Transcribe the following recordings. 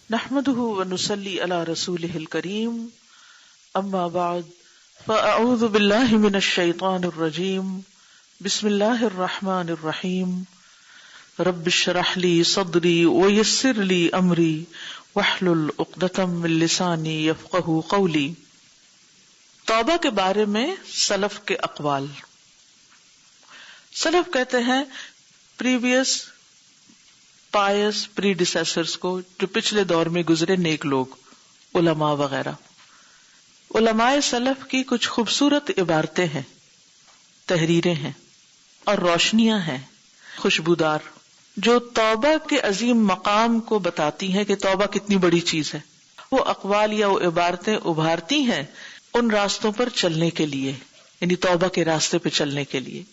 نحمده ونصلي على رسوله الكريم اما بعد فاعوذ بالله من الشيطان الرجيم بسم الله الرحمن الرحيم رب اشرح لي صدري ويسر لي امري واحلل عقدة من لساني يفقهوا قولي. توبہ کے بارے میں سلف کے اقوال. سلف کہتے ہیں پریویس پائس پریڈیسیسرز کو، جو پچھلے دور میں گزرے نیک لوگ، علماء وغیرہ. علماء سلف کی کچھ خوبصورت عبارتیں ہیں، تحریریں ہیں اور روشنیاں ہیں خوشبودار، جو توبہ کے عظیم مقام کو بتاتی ہیں کہ توبہ کتنی بڑی چیز ہے. وہ اقوال یا وہ عبارتیں ابھارتی ہیں ان راستوں پر چلنے کے لیے، یعنی توبہ کے راستے پہ چلنے کے لیے.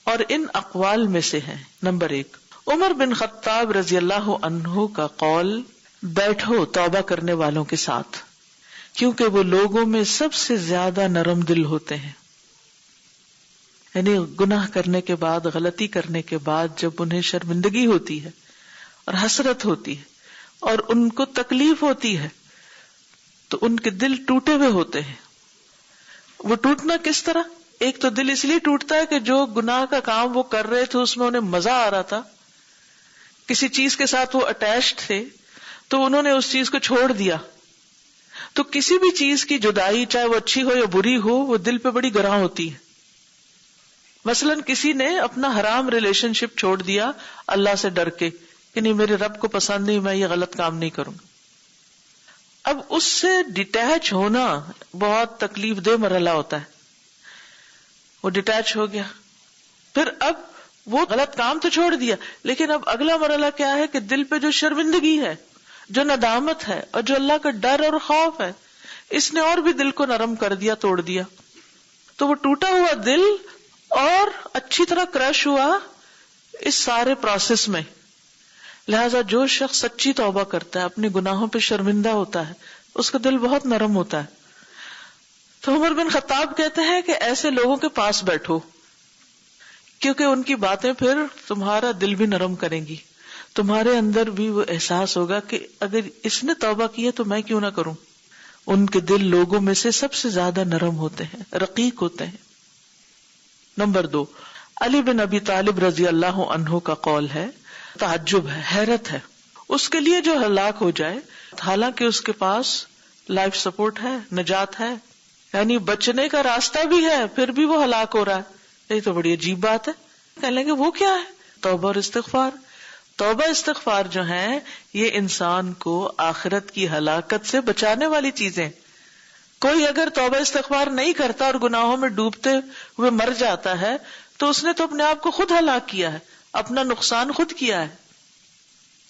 اور ان اقوال میں سے ہیں نمبر 1 عمر بن خطاب رضی اللہ عنہ کا قول، بیٹھو توبہ کرنے والوں کے ساتھ، کیونکہ وہ لوگوں میں سب سے زیادہ نرم دل ہوتے ہیں. یعنی گناہ کرنے کے بعد، غلطی کرنے کے بعد جب انہیں شرمندگی ہوتی ہے اور حسرت ہوتی ہے اور ان کو تکلیف ہوتی ہے تو ان کے دل ٹوٹے ہوئے ہوتے ہیں. وہ ٹوٹنا کس طرح؟ ایک تو دل اس لیے ٹوٹتا ہے کہ جو گناہ کا کام وہ کر رہے تھے اس میں انہیں مزہ آ رہا تھا، کسی چیز کے ساتھ وہ اٹیچڈ تھے تو انہوں نے اس چیز کو چھوڑ دیا. تو کسی بھی چیز کی جدائی، چاہے وہ اچھی ہو یا بری ہو، وہ دل پہ بڑی گراں ہوتی ہے. مثلا کسی نے اپنا حرام ریلیشن شپ چھوڑ دیا اللہ سے ڈر کے کہ نہیں، میرے رب کو پسند نہیں، میں یہ غلط کام نہیں کروں گا. اب اس سے ڈیٹیچ ہونا بہت تکلیف دہ مرحلہ ہوتا ہے. وہ ڈیٹیچ ہو گیا، پھر اب وہ غلط کام تو چھوڑ دیا، لیکن اب اگلا مرحلہ کیا ہے کہ دل پہ جو شرمندگی ہے، جو ندامت ہے اور جو اللہ کا ڈر اور خوف ہے، اس نے اور بھی دل کو نرم کر دیا، توڑ دیا. تو وہ ٹوٹا ہوا دل اور اچھی طرح کرش ہوا اس سارے پروسیس میں. لہذا جو شخص سچی توبہ کرتا ہے، اپنے گناہوں پہ شرمندہ ہوتا ہے، اس کا دل بہت نرم ہوتا ہے. تو عمر بن خطاب کہتے ہیں کہ ایسے لوگوں کے پاس بیٹھو، کیونکہ ان کی باتیں پھر تمہارا دل بھی نرم کریں گی. تمہارے اندر بھی وہ احساس ہوگا کہ اگر اس نے توبہ کی ہے تو میں کیوں نہ کروں. ان کے دل لوگوں میں سے سب سے زیادہ نرم ہوتے ہیں، رقیق ہوتے ہیں. نمبر 2 علی بن ابی طالب رضی اللہ عنہ کا قول ہے، تعجب ہے، حیرت ہے اس کے لیے جو ہلاک ہو جائے حالانکہ اس کے پاس لائف سپورٹ ہے، نجات ہے، یعنی بچنے کا راستہ بھی ہے، پھر بھی وہ ہلاک ہو رہا ہے. یہ تو بڑی عجیب بات ہے. کہنے لگے وہ کیا ہے؟ توبہ اور استغفار. توبہ استغفار جو ہیں یہ انسان کو آخرت کی ہلاکت سے بچانے والی چیزیں. کوئی اگر توبہ استغفار نہیں کرتا اور گناہوں میں ڈوبتے ہوئے مر جاتا ہے تو اس نے تو اپنے آپ کو خود ہلاک کیا ہے، اپنا نقصان خود کیا ہے.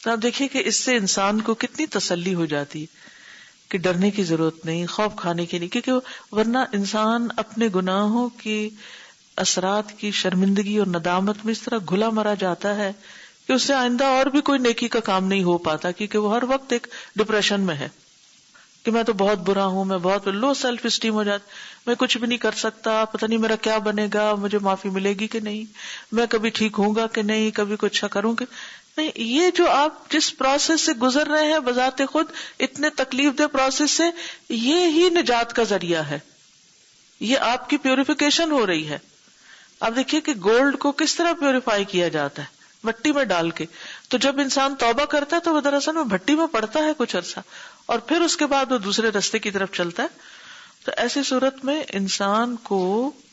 تو آپ دیکھیے کہ اس سے انسان کو کتنی تسلی ہو جاتی ہے کہ ڈرنے کی ضرورت نہیں، خوف کھانے کی نہیں، کیونکہ ورنہ انسان اپنے گناہوں کی اثرات کی شرمندگی اور ندامت میں اس طرح گھلا مرا جاتا ہے کہ اس سے آئندہ اور بھی کوئی نیکی کا کام نہیں ہو پاتا، کیونکہ وہ ہر وقت ایک ڈپریشن میں ہے کہ میں تو بہت برا ہوں، میں بہت لو سیلف اسٹیم ہو جاتا، میں کچھ بھی نہیں کر سکتا، پتہ نہیں میرا کیا بنے گا، مجھے معافی ملے گی کہ نہیں، میں کبھی ٹھیک ہوں گا کہ نہیں، کبھی کچھ اچھا کروں کہ نہیں. یہ جو آپ جس پروسیس سے گزر رہے ہیں بذات خود اتنے تکلیف دہ پروسیس سے، یہ ہی نجات کا ذریعہ ہے، یہ آپ کی پیوریفیکیشن ہو رہی ہے. آپ دیکھیے کہ گولڈ کو کس طرح پیوریفائی کیا جاتا ہے، مٹی میں ڈال کے. تو جب انسان توبہ کرتا ہے تو وہ دراصل میں بھٹی میں پڑتا ہے کچھ عرصہ، اور پھر اس کے بعد وہ دوسرے راستے کی طرف چلتا ہے. تو ایسی صورت میں انسان کو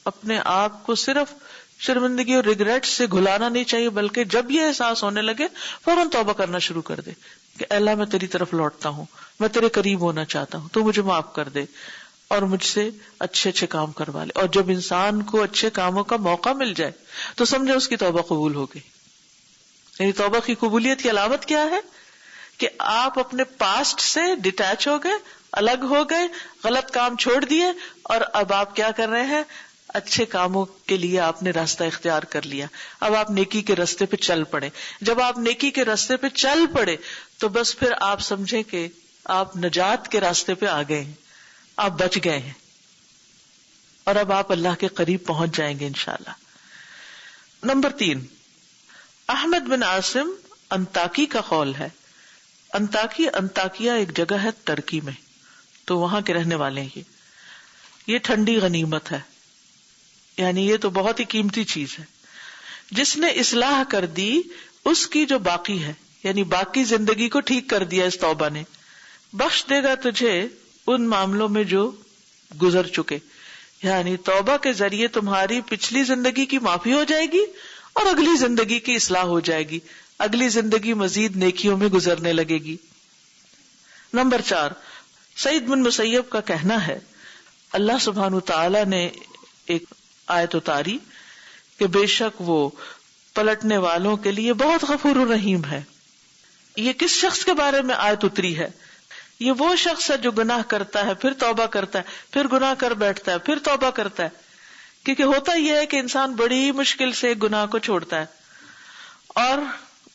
اپنے آپ کو صرف شرمندگی اور ریگریٹ سے گھلانا نہیں چاہیے، بلکہ جب یہ احساس ہونے لگے فوراً توبہ کرنا شروع کر دے کہ اللہ میں تیری طرف لوٹتا ہوں، میں تیرے قریب ہونا چاہتا ہوں، تو مجھے معاف کر دے اور مجھ سے اچھے اچھے کام کروا لے. اور جب انسان کو اچھے کاموں کا موقع مل جائے تو سمجھے اس کی توبہ قبول ہو گئی. یعنی توبہ کی قبولیت کی علامت کیا ہے کہ آپ اپنے پاسٹ سے ڈیٹیچ ہو گئے، الگ ہو گئے، غلط کام چھوڑ دیے، اور اب آپ کیا کر رہے ہیں؟ اچھے کاموں کے لیے آپ نے راستہ اختیار کر لیا. اب آپ نیکی کے راستے پہ چل پڑے. جب آپ نیکی کے راستے پہ چل پڑے تو بس پھر آپ سمجھیں کہ آپ نجات کے راستے پہ آ گئے ہیں، آپ بچ گئے ہیں، اور اب آپ اللہ کے قریب پہنچ جائیں گے انشاءاللہ. نمبر 3 احمد بن عاصم انطاکی کا قول ہے، انطاکیہ ایک جگہ ہے ترکی میں، تو وہاں کے رہنے والے ہیں یہ ٹھنڈی غنیمت ہے، یعنی یہ تو بہت ہی قیمتی چیز ہے. جس نے اصلاح کر دی اس کی جو باقی ہے، یعنی باقی زندگی کو ٹھیک کر دیا اس توبہ نے، بخش دے گا تجھے ان معاملوں میں جو گزر چکے. یعنی توبہ کے ذریعے تمہاری پچھلی زندگی کی معافی ہو جائے گی اور اگلی زندگی کی اصلاح ہو جائے گی، اگلی زندگی مزید نیکیوں میں گزرنے لگے گی. نمبر 4، سعید بن مسیب کا کہنا ہے اللہ سبحانہ تعالی نے ایک آیت اتاری کہ بے شک وہ پلٹنے والوں کے لیے بہت غفور الرحیم ہے. یہ کس شخص کے بارے میں آیت اتری ہے؟ یہ وہ شخص ہے جو گناہ کرتا ہے، پھر توبہ کرتا ہے، پھر گناہ کر بیٹھتا ہے، پھر توبہ کرتا ہے. کیونکہ ہوتا یہ ہے کہ انسان بڑی مشکل سے گناہ کو چھوڑتا ہے اور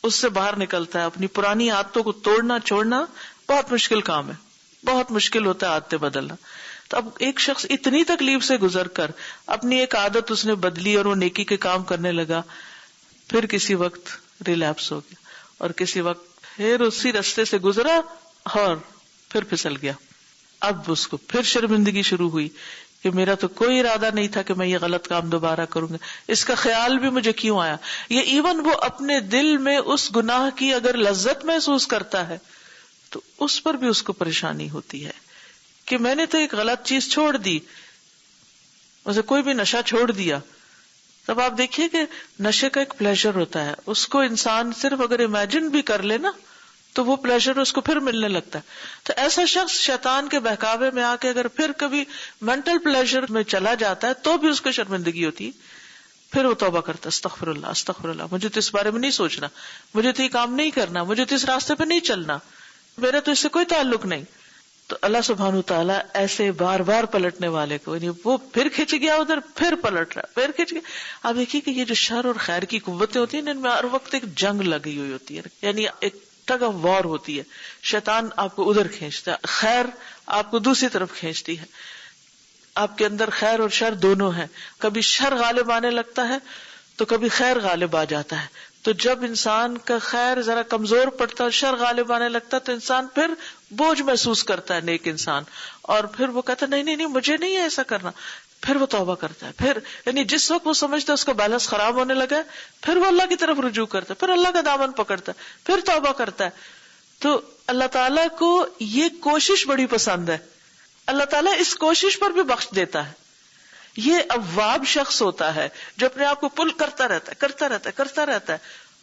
اس سے باہر نکلتا ہے. اپنی پرانی عادتوں کو توڑنا چھوڑنا بہت مشکل کام ہے، بہت مشکل ہوتا ہے عادتیں بدلنا. تو اب ایک شخص اتنی تکلیف سے گزر کر اپنی ایک عادت اس نے بدلی اور وہ نیکی کے کام کرنے لگا، پھر کسی وقت ریلیپس ہو گیا اور کسی وقت پھر اسی رستے سے گزرا اور پھر پھسل گیا. اب اس کو پھر شرمندگی شروع ہوئی کہ میرا تو کوئی ارادہ نہیں تھا کہ میں یہ غلط کام دوبارہ کروں گا، اس کا خیال بھی مجھے کیوں آیا. یہ ایون وہ اپنے دل میں اس گناہ کی اگر لذت محسوس کرتا ہے تو اس پر بھی اس کو پریشانی ہوتی ہے کہ میں نے تو ایک غلط چیز چھوڑ دی. اسے کوئی بھی نشہ چھوڑ دیا، تب آپ دیکھیے کہ نشے کا ایک پلیزر ہوتا ہے، اس کو انسان صرف اگر امیجن بھی کر لے نا تو وہ پلیزر اس کو پھر ملنے لگتا ہے. تو ایسا شخص شیطان کے بہکاوے میں آ کے اگر پھر کبھی مینٹل پلیزر میں چلا جاتا ہے تو بھی اس کو شرمندگی ہوتی ہے. پھر وہ توبہ کرتا ہے، استغفر اللہ استغفر اللہ، مجھے تو اس بارے میں نہیں سوچنا، مجھے تو یہ کام نہیں کرنا، مجھے تو اس راستے پہ نہیں چلنا، میرا تو اس سے کوئی تعلق نہیں. تو اللہ سبحانہ تعالیٰ ایسے بار بار پلٹنے والے کو، یعنی وہ پھر کھچ گیا ادھر، پھر پلٹ رہا، پھر کھچ گیا. آپ دیکھیے کہ یہ جو شر اور خیر کی قوتیں ہوتی ہیں ان میں ہر وقت ایک جنگ لگی ہوئی ہوتی ہے، یعنی ایک ٹگ آف وار ہوتی ہے. شیطان آپ کو ادھر کھینچتا ہے، خیر آپ کو دوسری طرف کھینچتی ہے. آپ کے اندر خیر اور شر دونوں ہیں، کبھی شر غالب آنے لگتا ہے تو کبھی خیر غالب آ جاتا ہے. تو جب انسان کا خیر ذرا کمزور پڑتا ہے، شر غالب آنے لگتا ہے، تو انسان پھر بوجھ محسوس کرتا ہے، نیک انسان، اور پھر وہ کہتا ہے نہیں مجھے نہیں ہے ایسا کرنا. پھر وہ توبہ کرتا ہے، پھر یعنی جس وقت وہ سمجھتا ہے اس کا بیلنس خراب ہونے لگا ہے، پھر وہ اللہ کی طرف رجوع کرتا ہے، پھر اللہ کا دامن پکڑتا ہے، پھر توبہ کرتا ہے. تو اللہ تعالیٰ کو یہ کوشش بڑی پسند ہے، اللہ تعالیٰ اس کوشش پر بھی بخش دیتا ہے. یہ اواب شخص ہوتا ہے جو اپنے آپ کو پل کرتا رہتا ہے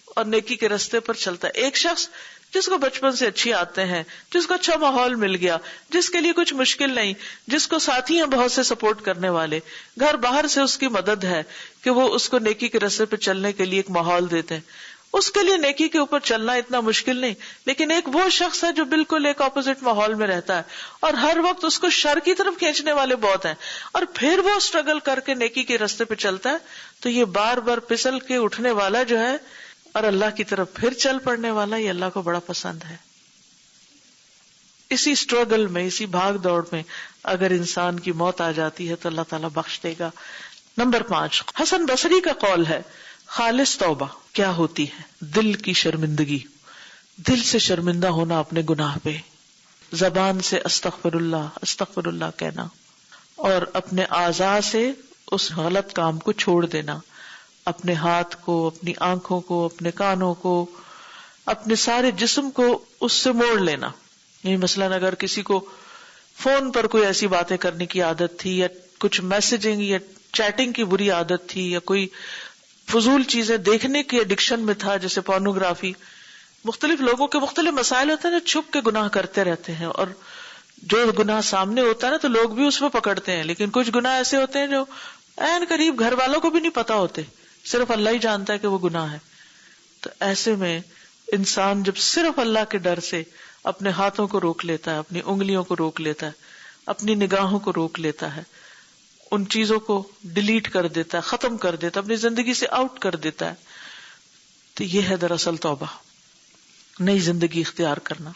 اور نیکی کے راستے پر چلتا ہے. ایک شخص جس کو بچپن سے اچھی عادتیں ہیں، جس کو اچھا ماحول مل گیا، جس کے لیے کچھ مشکل نہیں، جس کو ساتھی ہیں بہت سے سپورٹ کرنے والے، گھر باہر سے اس کی مدد ہے کہ وہ اس کو نیکی کے راستے پہ چلنے کے لیے ایک ماحول دیتے ہیں، اس کے لیے نیکی کے اوپر چلنا اتنا مشکل نہیں. لیکن ایک وہ شخص ہے جو بالکل ایک اپوزٹ ماحول میں رہتا ہے اور ہر وقت اس کو شر کی طرف کھینچنے والے بہت ہیں، اور پھر وہ اسٹرگل کر کے نیکی کے راستے پہ چلتا ہے. تو یہ بار بار پھسل کے اٹھنے والا جو ہے اور اللہ کی طرف پھر چل پڑنے والا، یہ اللہ کو بڑا پسند ہے. اسی اسٹرگل میں، اسی بھاگ دوڑ میں اگر انسان کی موت آ جاتی ہے تو اللہ تعالیٰ بخش دے گا. نمبر 5، حسن بصری کا قول ہے خالص توبہ کیا ہوتی ہے؟ دل کی شرمندگی، دل سے شرمندہ ہونا اپنے گناہ پہ، زبان سے استغفر اللہ کہنا، اور اپنے اعضاء سے اس غلط کام کو چھوڑ دینا، اپنے ہاتھ کو، اپنی آنکھوں کو، اپنے کانوں کو، اپنے سارے جسم کو اس سے موڑ لینا. یعنی مثلاً اگر کسی کو فون پر کوئی ایسی باتیں کرنے کی عادت تھی، یا کچھ میسجنگ یا چیٹنگ کی بری عادت تھی، یا کوئی فضول چیزیں دیکھنے کی ایڈکشن میں تھا جیسے پورنوگرافی، مختلف لوگوں کے مختلف مسائل ہوتے ہیں جو چھپ کے گناہ کرتے رہتے ہیں، اور جو گناہ سامنے ہوتا ہے نا تو لوگ بھی اس میں پکڑتے ہیں، لیکن کچھ گناہ ایسے ہوتے ہیں جو عین قریب گھر والوں کو بھی نہیں پتا ہوتے، صرف اللہ ہی جانتا ہے کہ وہ گناہ ہے. تو ایسے میں انسان جب صرف اللہ کے ڈر سے اپنے ہاتھوں کو روک لیتا ہے، اپنی انگلیوں کو روک لیتا ہے، اپنی نگاہوں کو روک لیتا ہے، ان چیزوں کو ڈیلیٹ کر دیتا ہے، ختم کر دیتا ہے، اپنی زندگی سے آؤٹ کر دیتا ہے، تو یہ ہے دراصل توبہ، نئی زندگی اختیار کرنا.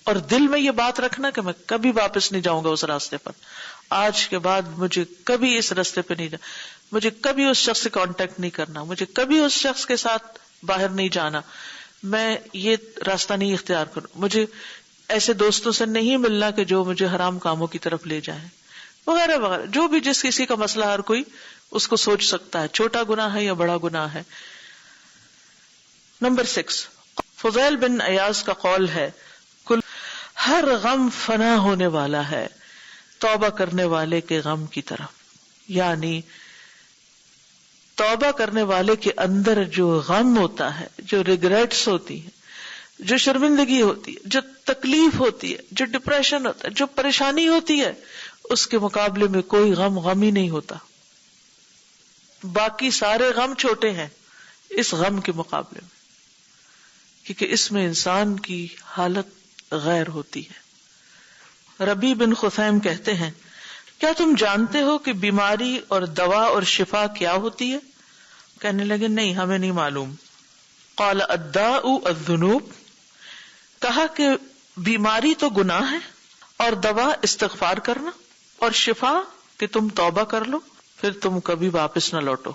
اور دل میں یہ بات رکھنا کہ میں کبھی واپس نہیں جاؤں گا اس راستے پر، آج کے بعد مجھے کبھی اس راستے پہ نہیں جانا، مجھے کبھی اس شخص سے کانٹیکٹ نہیں کرنا، مجھے کبھی اس شخص کے ساتھ باہر نہیں جانا، میں یہ راستہ نہیں اختیار کروں, مجھے ایسے دوستوں سے نہیں ملنا کہ جو مجھے حرام کاموں کی طرف لے جائیں, وغیرہ وغیرہ. جو بھی جس کسی کا مسئلہ ہر کوئی اس کو سوچ سکتا ہے, چھوٹا گناہ ہے یا بڑا گناہ ہے. نمبر 6, فضیل بن عیاض کا قول ہے, ہر غم فنا ہونے والا ہے توبہ کرنے والے کے غم کی طرف. یعنی توبہ کرنے والے کے اندر جو غم ہوتا ہے, جو ریگریٹس ہوتی ہیں, جو شرمندگی ہوتی ہے, جو تکلیف ہوتی ہے, جو ڈپریشن ہوتا ہے, جو پریشانی ہوتی ہے, اس کے مقابلے میں کوئی غم ہی نہیں ہوتا. باقی سارے غم چھوٹے ہیں اس غم کے مقابلے میں, کیونکہ اس میں انسان کی حالت غیر ہوتی ہے. ربیع بن خثیم کہتے ہیں, کیا تم جانتے ہو کہ بیماری اور دوا اور شفا کیا ہوتی ہے؟ کہنے لگے نہیں, ہمیں نہیں معلوم. قال الداء الذنوب, کہا کہ بیماری تو گناہ ہے, اور دوا استغفار کرنا, اور شفا کہ تم توبہ کر لو پھر تم کبھی واپس نہ لوٹو.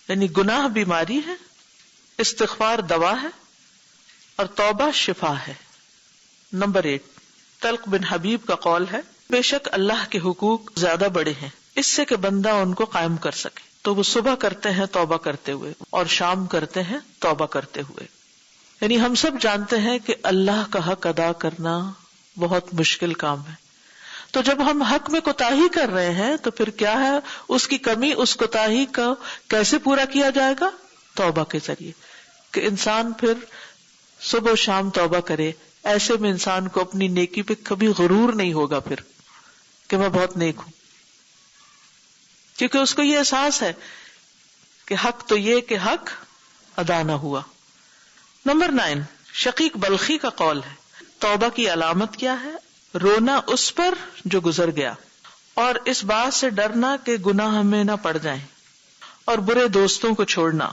یعنی گناہ بیماری ہے, استغفار دوا ہے, اور توبہ شفا ہے. نمبر 8, طلق بن حبیب کا قول ہے, بے شک اللہ کے حقوق زیادہ بڑے ہیں اس سے کہ بندہ ان کو قائم کر سکے, تو وہ صبح کرتے ہیں توبہ کرتے ہوئے, اور شام کرتے ہیں توبہ کرتے ہوئے. یعنی ہم سب جانتے ہیں کہ اللہ کا حق ادا کرنا بہت مشکل کام ہے. تو جب ہم حق میں کوتاہی کر رہے ہیں تو پھر کیا ہے اس کی کمی, اس کوتاہی کا کیسے پورا کیا جائے گا؟ توبہ کے ذریعے. کہ انسان پھر صبح و شام توبہ کرے. ایسے میں انسان کو اپنی نیکی پہ کبھی غرور نہیں ہوگا پھر کہ میں بہت نیک ہوں, کیونکہ اس کو یہ احساس ہے کہ حق تو یہ کہ حق ادا نہ ہوا. نمبر 9, شقیق بلخی کا قول ہے, توبہ کی علامت کیا ہے؟ رونا اس پر جو گزر گیا, اور اس بات سے ڈرنا کہ گناہ ہمیں نہ پڑ جائیں, اور برے دوستوں کو چھوڑنا,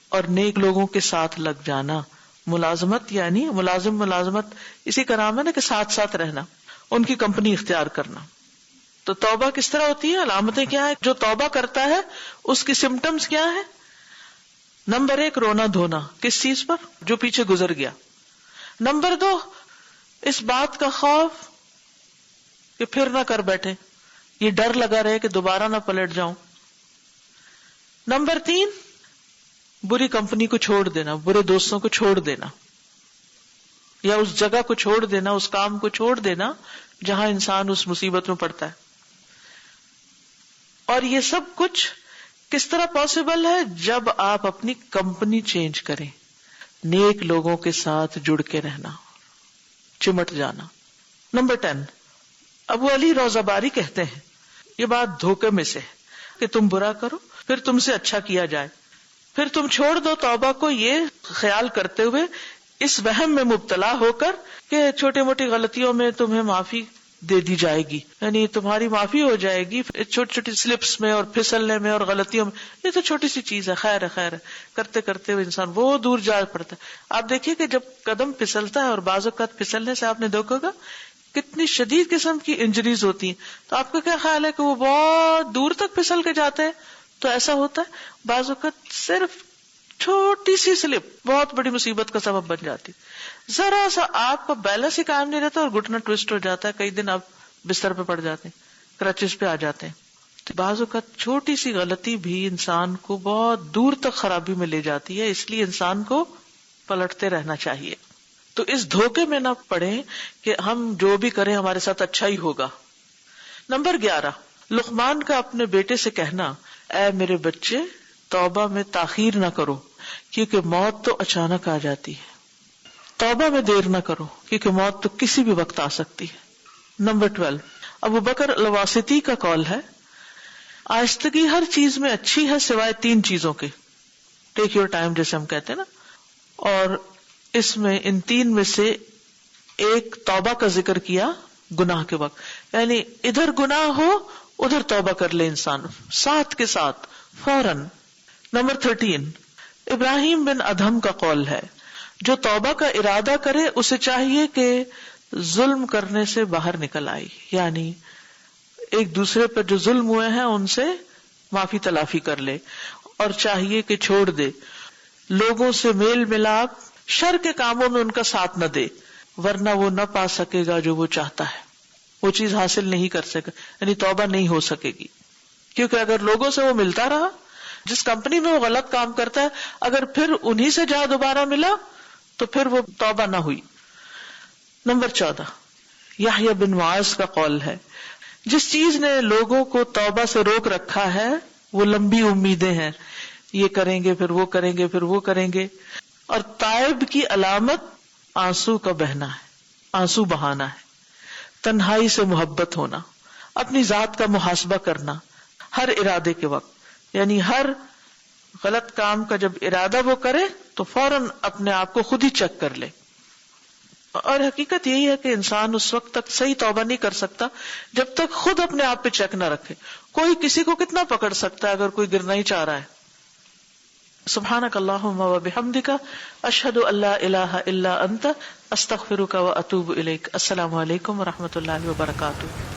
اور نیک لوگوں کے ساتھ لگ جانا. ملازمت یعنی ملازمت اسی کا نام ہے نا کہ ساتھ ساتھ رہنا, ان کی کمپنی اختیار کرنا. تو توبہ کس طرح ہوتی ہے؟ علامتیں کیا ہے؟ جو توبہ کرتا ہے اس کی سمٹمز کیا ہے؟ نمبر 1, رونا دھونا. کس چیز پر؟ جو پیچھے گزر گیا. نمبر 2, اس بات کا خوف کہ پھر نہ کر بیٹھے, یہ ڈر لگا رہے کہ دوبارہ نہ پلٹ جاؤں. نمبر 3, بری کمپنی کو چھوڑ دینا, برے دوستوں کو چھوڑ دینا, یا اس جگہ کو چھوڑ دینا, اس کام کو چھوڑ دینا جہاں انسان اس مصیبت میں پڑتا ہے. اور یہ سب کچھ کس طرح پاسبل ہے؟ جب آپ اپنی کمپنی چینج کریں, نیک لوگوں کے ساتھ جڑ کے رہنا, چمٹ جانا. نمبر 10, ابو علی روزہ کہتے ہیں, یہ بات دھوکے میں سے ہے کہ تم برا کرو پھر تم سے اچھا کیا جائے, پھر تم چھوڑ دو توبہ کو یہ خیال کرتے ہوئے, اس وہم میں مبتلا ہو کر کہ چھوٹی موٹی غلطیوں میں تمہیں معافی دے دی جائے گی, یعنی تمہاری معافی ہو جائے گی چھوٹی چھوٹی سلپس میں اور پھسلنے میں اور غلطیوں میں. یہ تو چھوٹی سی چیز ہے, خیر ہے خیر ہے, کرتے کرتے ہوئے انسان وہ دور جا پڑتا ہے. آپ دیکھیے کہ جب قدم پھسلتا ہے, اور بعض اوقات پھسلنے سے آپ نے دیکھا گا کتنی شدید قسم کی انجریز ہوتی ہیں, تو آپ کا کیا خیال ہے کہ وہ بہت دور تک پھسل کے جاتے ہیں؟ تو ایسا ہوتا ہے بعض اوقات صرف چھوٹی سی سلپ بہت بڑی مصیبت کا سبب بن جاتی. ذرا سا آپ کا بیلنس ہی قائم نہیں رہتا اور گھٹنا ٹوسٹ ہو جاتا ہے, کئی دن آپ بستر پہ پڑ جاتے ہیں, کرچز پہ آ جاتے ہیں. تو بعض اوقات چھوٹی سی غلطی بھی انسان کو بہت دور تک خرابی میں لے جاتی ہے, اس لیے انسان کو پلٹتے رہنا چاہیے. تو اس دھوکے میں نہ پڑیں کہ ہم جو بھی کریں ہمارے ساتھ اچھا ہی ہوگا. نمبر 11, لقمان کا اپنے بیٹے سے کہنا, اے میرے بچے توبہ میں تاخیر نہ کرو کیونکہ موت تو اچانک آ جاتی ہے. توبہ میں دیر نہ کرو کیونکہ موت تو کسی بھی وقت آ سکتی ہے. نمبر 12, ابو بکر الواسطی کا قول ہے, آہستگی ہر چیز میں اچھی ہے سوائے 3 چیزوں کے. ٹیک یور ٹائم جیسے ہم کہتے ہیں نا. اور اس میں ان 3 میں سے ایک توبہ کا ذکر کیا گناہ کے وقت, یعنی ادھر گناہ ہو ادھر توبہ کر لے انسان ساتھ کے ساتھ فوراً. نمبر 13, ابراہیم بن ادہم کا قول ہے, جو توبہ کا ارادہ کرے اسے چاہیے کہ ظلم کرنے سے باہر نکل آئے, یعنی ایک دوسرے پر جو ظلم ہوئے ہیں ان سے معافی تلافی کر لے, اور چاہیے کہ چھوڑ دے لوگوں سے میل ملاپ شر کے کاموں میں ان کا ساتھ نہ دے، ورنہ وہ نہ پا سکے گا جو وہ چاہتا ہے، وہ چیز حاصل نہیں کر سکے، یعنی توبہ نہیں ہو سکے گی. کیونکہ اگر لوگوں سے وہ ملتا رہا، جس کمپنی میں وہ غلط کام کرتا ہے، اگر پھر انہی سے جہاں دوبارہ ملا تو پھر وہ توبہ نہ ہوئی. نمبر 14 یحییٰ بن معاذ کا قول ہے، جس چیز نے لوگوں کو توبہ سے روک رکھا ہے وہ لمبی امیدیں ہیں، یہ کریں گے پھر وہ کریں گے پھر وہ کریں گے. اور تائب کی علامت آنسو کا بہنا ہے، آنسو بہانا ہے، تنہائی سے محبت ہونا، اپنی ذات کا محاسبہ کرنا ہر ارادے کے وقت، یعنی ہر غلط کام کا جب ارادہ وہ کرے تو فوراً اپنے آپ کو خود ہی چیک کر لے. اور حقیقت یہی ہے کہ انسان اس وقت تک صحیح توبہ نہیں کر سکتا جب تک خود اپنے آپ پہ چیک نہ رکھے. کوئی کسی کو کتنا پکڑ سکتا ہے اگر کوئی گرنا ہی چاہ رہا ہے. سبحانک اللہم و بحمدک اشہد ان لا الہ الا انت استغفرک و اتوب الیک. السلام علیکم و رحمۃ اللہ وبرکاتہ.